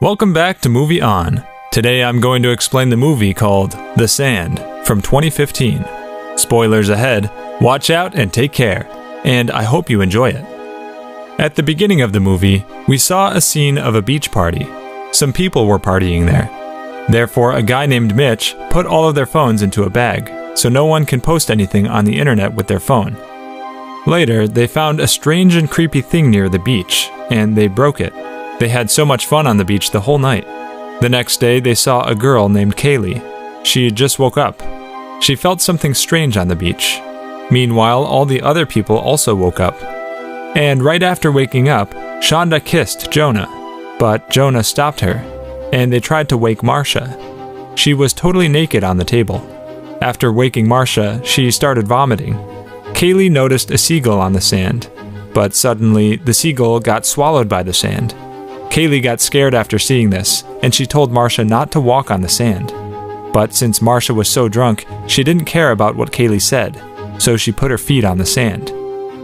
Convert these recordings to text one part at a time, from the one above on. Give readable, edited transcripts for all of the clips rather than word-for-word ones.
Welcome back to Movie On. Today I'm going to explain the movie called The Sand from 2015. Spoilers ahead, watch out and take care, and I hope you enjoy it. At the beginning of the movie, we saw a scene of a beach party. Some people were partying there. Therefore, a guy named Mitch put all of their phones into a bag, so no one can post anything on the internet with their phone. Later, they found a strange and creepy thing near the beach, and they broke it. They had so much fun on the beach the whole night. The next day, they saw a girl named Kaylee. She had just woke up. She felt something strange on the beach. Meanwhile, all the other people also woke up. And right after waking up, Shonda kissed Jonah. But Jonah stopped her, and they tried to wake Marcia. She was totally naked on the table. After waking Marcia, she started vomiting. Kaylee noticed a seagull on the sand, but suddenly the seagull got swallowed by the sand. Kaylee got scared after seeing this, and she told Marcia not to walk on the sand. But since Marcia was so drunk, she didn't care about what Kaylee said, so she put her feet on the sand.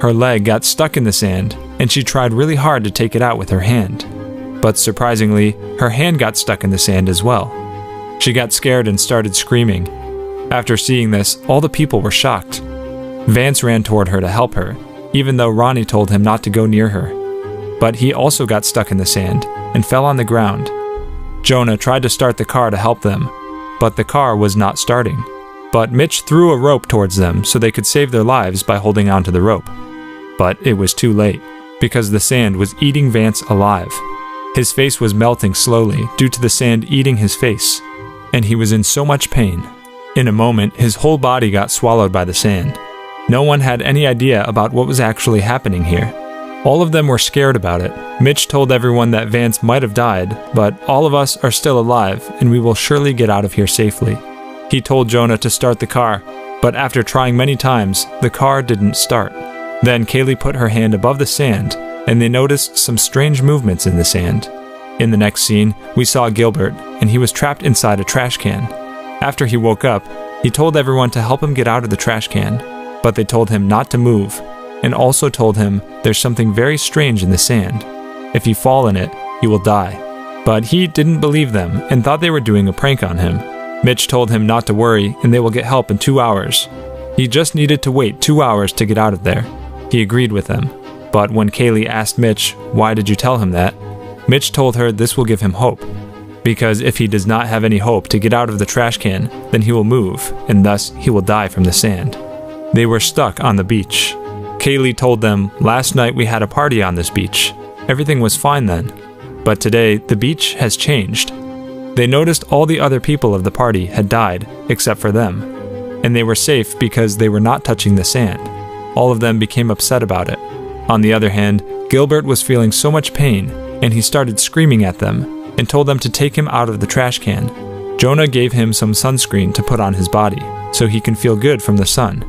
Her leg got stuck in the sand, and she tried really hard to take it out with her hand. But surprisingly, her hand got stuck in the sand as well. She got scared and started screaming. After seeing this, all the people were shocked. Vance ran toward her to help her, even though Ronnie told him not to go near her. But he also got stuck in the sand and fell on the ground. Jonah tried to start the car to help them, but the car was not starting. But Mitch threw a rope towards them so they could save their lives by holding onto the rope. But it was too late, because the sand was eating Vance alive. His face was melting slowly due to the sand eating his face, and he was in so much pain. In a moment, his whole body got swallowed by the sand. No one had any idea about what was actually happening here. All of them were scared about it. Mitch told everyone that Vance might have died, but all of us are still alive, and we will surely get out of here safely. He told Jonah to start the car, but after trying many times, the car didn't start. Then Kaylee put her hand above the sand, and they noticed some strange movements in the sand. In the next scene, we saw Gilbert, and he was trapped inside a trash can. After he woke up, he told everyone to help him get out of the trash can, but they told him not to move, and also told him there's something very strange in the sand. If you fall in it, you will die. But he didn't believe them and thought they were doing a prank on him. Mitch told him not to worry and they will get help in 2 hours. He just needed to wait 2 hours to get out of there. He agreed with them. But when Kaylee asked Mitch, "Why did you tell him that?" Mitch told her this will give him hope. Because if he does not have any hope to get out of the trash can, then he will move, and thus he will die from the sand. They were stuck on the beach. Kaylee told them, "Last night we had a party on this beach. Everything was fine then. But today, the beach has changed." They noticed all the other people of the party had died, except for them. And they were safe because they were not touching the sand. All of them became upset about it. On the other hand, Gilbert was feeling so much pain, and he started screaming at them, and told them to take him out of the trash can. Jonah gave him some sunscreen to put on his body, so he can feel good from the sun.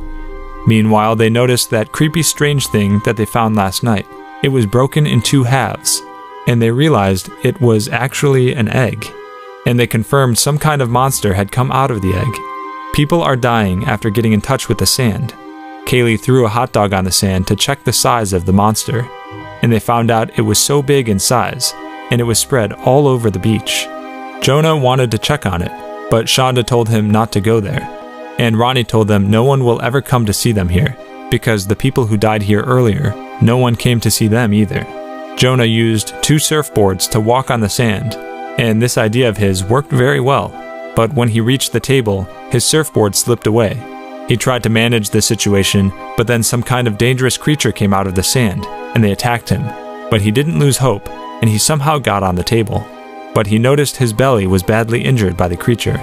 Meanwhile, they noticed that creepy strange thing that they found last night. It was broken in 2 halves, and they realized it was actually an egg. And they confirmed some kind of monster had come out of the egg. People are dying after getting in touch with the sand. Kaylee threw a hot dog on the sand to check the size of the monster, and they found out it was so big in size, and it was spread all over the beach. Jonah wanted to check on it, but Shonda told him not to go there. And Ronnie told them no one will ever come to see them here, because the people who died here earlier, no one came to see them either. Jonah used 2 surfboards to walk on the sand, and this idea of his worked very well. But when he reached the table, his surfboard slipped away. He tried to manage the situation, but then some kind of dangerous creature came out of the sand, and they attacked him. But he didn't lose hope, and he somehow got on the table. But he noticed his belly was badly injured by the creature.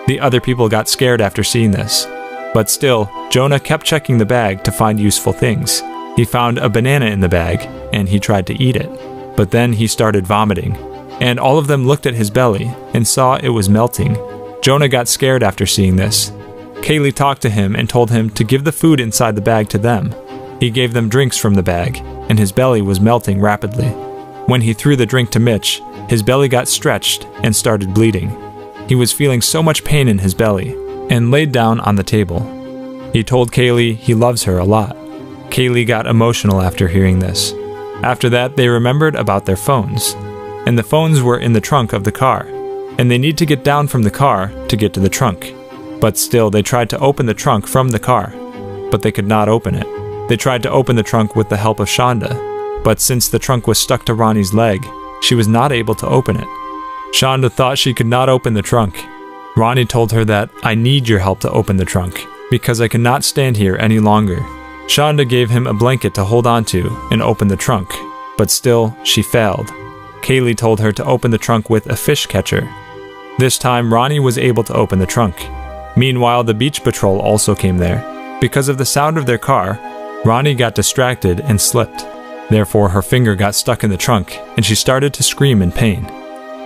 The other people got scared after seeing this. But still, Jonah kept checking the bag to find useful things. He found a banana in the bag, and he tried to eat it. But then he started vomiting, and all of them looked at his belly and saw it was melting. Jonah got scared after seeing this. Kaylee talked to him and told him to give the food inside the bag to them. He gave them drinks from the bag, and his belly was melting rapidly. When he threw the drink to Mitch, his belly got stretched and started bleeding. He was feeling so much pain in his belly, and laid down on the table. He told Kaylee he loves her a lot. Kaylee got emotional after hearing this. After that, they remembered about their phones. and the phones were in the trunk of the car, and they need to get down from the car to get to the trunk. But still, they tried to open the trunk from the car, but they could not open it. They tried to open the trunk with the help of Shonda, but since the trunk was stuck to Ronnie's leg, she was not able to open it. Shonda thought she could not open the trunk. Ronnie told her that, "I need your help to open the trunk, because I cannot stand here any longer." Shonda gave him a blanket to hold onto and open the trunk, but still, she failed. Kaylee told her to open the trunk with a fish catcher. This time, Ronnie was able to open the trunk. Meanwhile, the beach patrol also came there. Because of the sound of their car, Ronnie got distracted and slipped. Therefore, her finger got stuck in the trunk, and she started to scream in pain.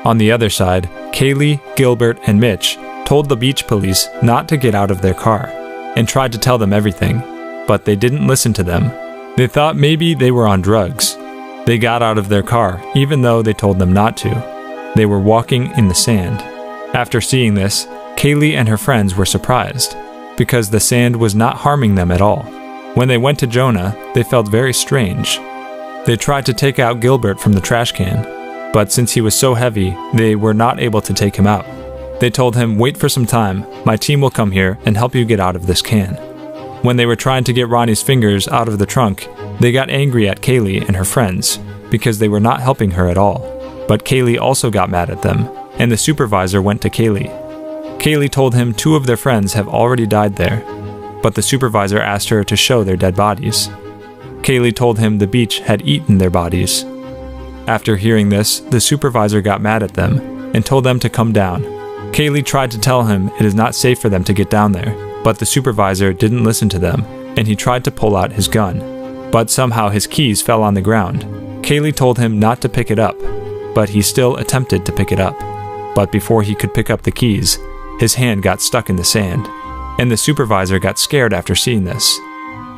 On the other side, Kaylee, Gilbert, and Mitch told the beach police not to get out of their car, and tried to tell them everything, but they didn't listen to them. They thought maybe they were on drugs. They got out of their car, even though they told them not to. They were walking in the sand. After seeing this, Kaylee and her friends were surprised, because the sand was not harming them at all. When they went to Jonah, they felt very strange. They tried to take out Gilbert from the trash can, but since he was so heavy, they were not able to take him out. They told him, "Wait for some time, my team will come here and help you get out of this can." When they were trying to get Ronnie's fingers out of the trunk, they got angry at Kaylee and her friends, because they were not helping her at all. But Kaylee also got mad at them, and the supervisor went to Kaylee. Kaylee told him 2 of their friends have already died there, but the supervisor asked her to show their dead bodies. Kaylee told him the beach had eaten their bodies. After hearing this, the supervisor got mad at them and told them to come down. Kaylee tried to tell him it is not safe for them to get down there, but the supervisor didn't listen to them, and he tried to pull out his gun. But somehow his keys fell on the ground. Kaylee told him not to pick it up, but he still attempted to pick it up. But before he could pick up the keys, his hand got stuck in the sand, and the supervisor got scared after seeing this.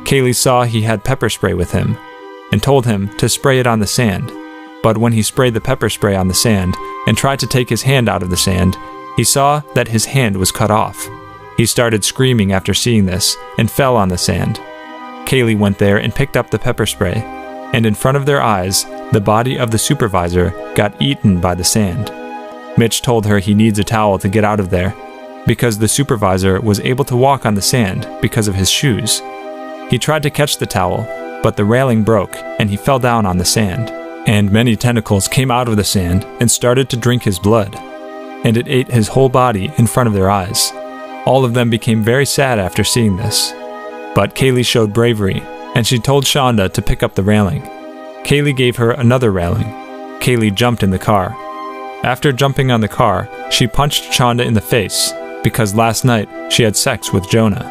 Kaylee saw he had pepper spray with him, and told him to spray it on the sand. But when he sprayed the pepper spray on the sand, and tried to take his hand out of the sand, he saw that his hand was cut off. He started screaming after seeing this, and fell on the sand. Kaylee went there and picked up the pepper spray, and in front of their eyes, the body of the supervisor got eaten by the sand. Mitch told her he needs a towel to get out of there, because the supervisor was able to walk on the sand because of his shoes. He tried to catch the towel, but the railing broke and he fell down on the sand, and many tentacles came out of the sand and started to drink his blood, and it ate his whole body in front of their eyes. All of them became very sad after seeing this. But Kaylee showed bravery, and she told Shonda to pick up the railing. Kaylee gave her another railing. Kaylee jumped in the car. After jumping on the car, she punched Shonda in the face, because last night she had sex with Jonah.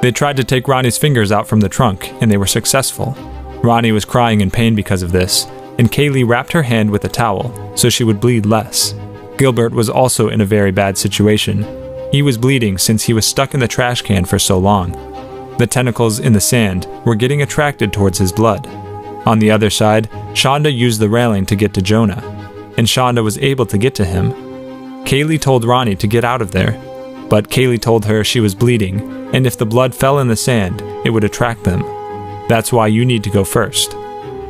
They tried to take Ronnie's fingers out from the trunk, and they were successful. Ronnie was crying in pain because of this, and Kaylee wrapped her hand with a towel so she would bleed less. Gilbert was also in a very bad situation. He was bleeding since he was stuck in the trash can for so long. The tentacles in the sand were getting attracted towards his blood. On the other side, Shonda used the railing to get to Jonah, and Shonda was able to get to him. Kaylee told Ronnie to get out of there, but Kaylee told her she was bleeding, and if the blood fell in the sand, it would attract them. That's why you need to go first.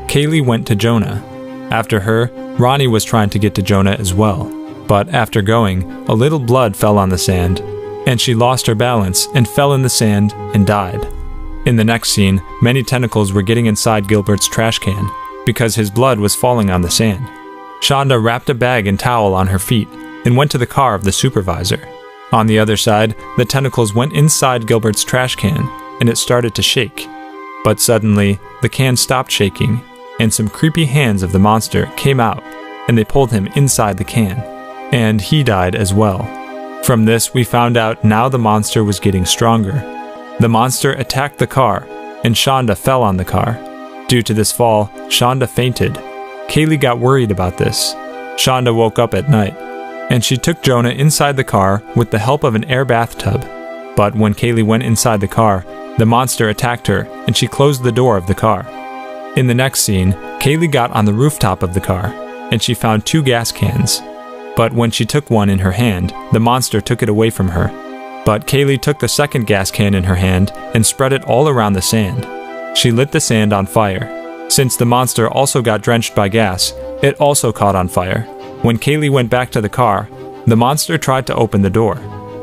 Kaylee went to Jonah. After her, Ronnie was trying to get to Jonah as well, but after going, a little blood fell on the sand, and she lost her balance and fell in the sand and died. In the next scene, many tentacles were getting inside Gilbert's trash can, because his blood was falling on the sand. Shonda wrapped a bag and towel on her feet, and went to the car of the supervisor. On the other side, the tentacles went inside Gilbert's trash can, and it started to shake. But suddenly, the can stopped shaking, and some creepy hands of the monster came out, and they pulled him inside the can. And he died as well. From this, we found out now the monster was getting stronger. The monster attacked the car, and Shonda fell on the car. Due to this fall, Shonda fainted. Kaylee got worried about this. Shonda woke up at night, and she took Jonah inside the car with the help of an air bathtub. But when Kaylee went inside the car, the monster attacked her, and she closed the door of the car. In the next scene, Kaylee got on the rooftop of the car, and she found 2 gas cans. But when she took one in her hand, the monster took it away from her. But Kaylee took the second gas can in her hand and spread it all around the sand. She lit the sand on fire. Since the monster also got drenched by gas, it also caught on fire. When Kaylee went back to the car, the monster tried to open the door.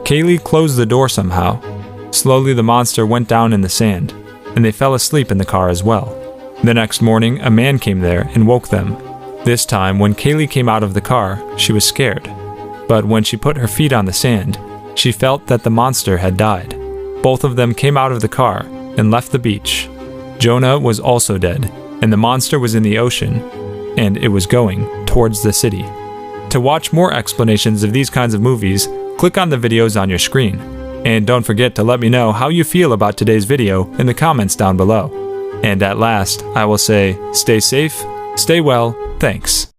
Kaylee closed the door somehow. Slowly the monster went down in the sand, and they fell asleep in the car as well. The next morning, a man came there and woke them. This time, when Kaylee came out of the car, she was scared. But when she put her feet on the sand, she felt that the monster had died. Both of them came out of the car and left the beach. Jonah was also dead, and the monster was in the ocean, and it was going towards the city. To watch more explanations of these kinds of movies, click on the videos on your screen. And don't forget to let me know how you feel about today's video in the comments down below. And at last, I will say, stay safe, stay well, thanks.